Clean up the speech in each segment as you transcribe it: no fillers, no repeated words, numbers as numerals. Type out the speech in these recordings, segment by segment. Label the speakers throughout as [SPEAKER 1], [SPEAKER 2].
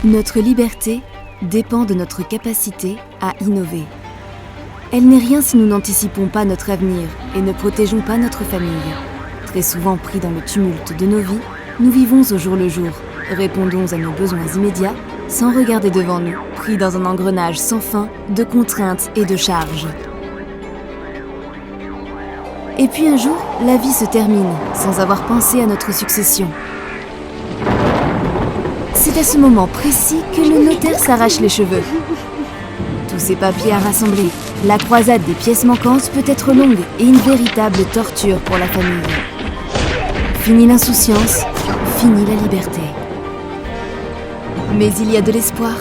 [SPEAKER 1] Notre liberté dépend de notre capacité à innover. Elle n'est rien si nous n'anticipons pas notre avenir et ne protégeons pas notre famille. Très souvent pris dans le tumulte de nos vies, nous vivons au jour le jour, répondons à nos besoins immédiats, sans regarder devant nous, pris dans un engrenage sans fin de contraintes et de charges. Et puis un jour, la vie se termine, sans avoir pensé à notre succession. C'est à ce moment précis que le notaire s'arrache les cheveux. Tous ces papiers à rassembler, la croisade des pièces manquantes peut être longue et une véritable torture pour la famille. Fini l'insouciance, fini la liberté. Mais il y a de l'espoir.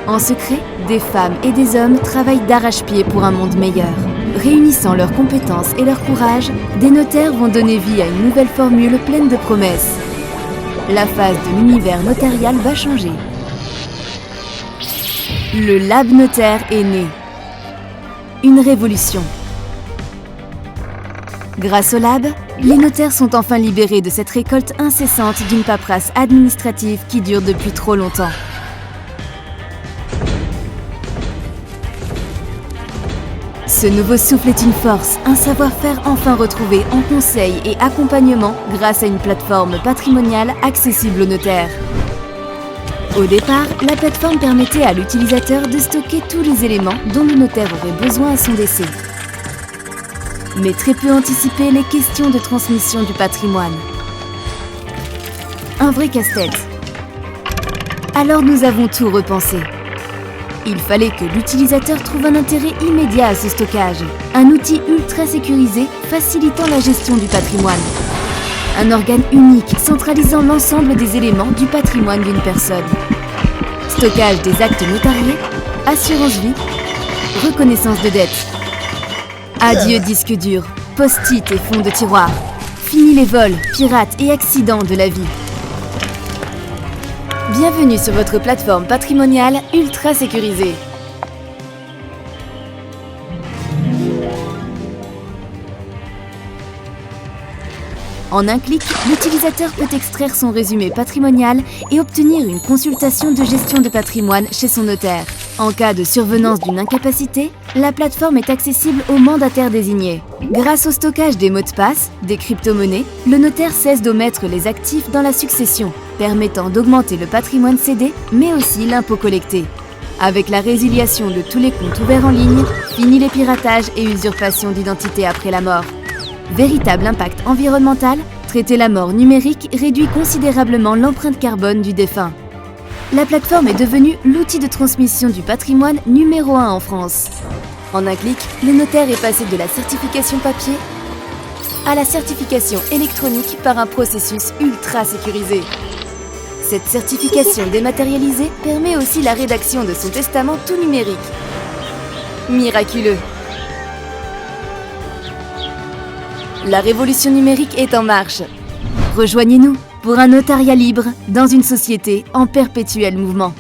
[SPEAKER 1] En secret, des femmes et des hommes travaillent d'arrache-pied pour un monde meilleur. Réunissant leurs compétences et leur courage, des notaires vont donner vie à une nouvelle formule pleine de promesses. La phase de l'univers notarial va changer. Le Lab Notaire est né. Une révolution. Grâce au Lab, les notaires sont enfin libérés de cette récolte incessante d'une paperasse administrative qui dure depuis trop longtemps. Ce nouveau souffle est une force, un savoir-faire enfin retrouvé en conseil et accompagnement grâce à une plateforme patrimoniale accessible aux notaires. Au départ, la plateforme permettait à l'utilisateur de stocker tous les éléments dont le notaire aurait besoin à son décès. Mais très peu anticipaient les questions de transmission du patrimoine. Un vrai casse-tête. Alors nous avons tout repensé. Il fallait que l'utilisateur trouve un intérêt immédiat à ce stockage, un outil ultra sécurisé facilitant la gestion du patrimoine. Un organe unique centralisant l'ensemble des éléments du patrimoine d'une personne. Stockage des actes notariés, assurance vie, reconnaissance de dette. Adieu disque dur, post-it et fonds de tiroir. Fini les vols, pirates et accidents de la vie. Bienvenue sur votre plateforme patrimoniale ultra sécurisée. En un clic, l'utilisateur peut extraire son résumé patrimonial et obtenir une consultation de gestion de patrimoine chez son notaire. En cas de survenance d'une incapacité, la plateforme est accessible aux mandataires désignés. Grâce au stockage des mots de passe, des crypto-monnaies, le notaire cesse d'omettre les actifs dans la succession, permettant d'augmenter le patrimoine cédé, mais aussi l'impôt collecté. Avec la résiliation de tous les comptes ouverts en ligne, fini les piratages et usurpations d'identité après la mort. Véritable impact environnemental, traiter la mort numérique réduit considérablement l'empreinte carbone du défunt. La plateforme est devenue l'outil de transmission du patrimoine numéro 1 en France. En un clic, le notaire est passé de la certification papier à la certification électronique par un processus ultra sécurisé. Cette certification dématérialisée permet aussi la rédaction de son testament tout numérique. Miraculeux! La révolution numérique est en marche. Rejoignez-nous pour un notariat libre dans une société en perpétuel mouvement.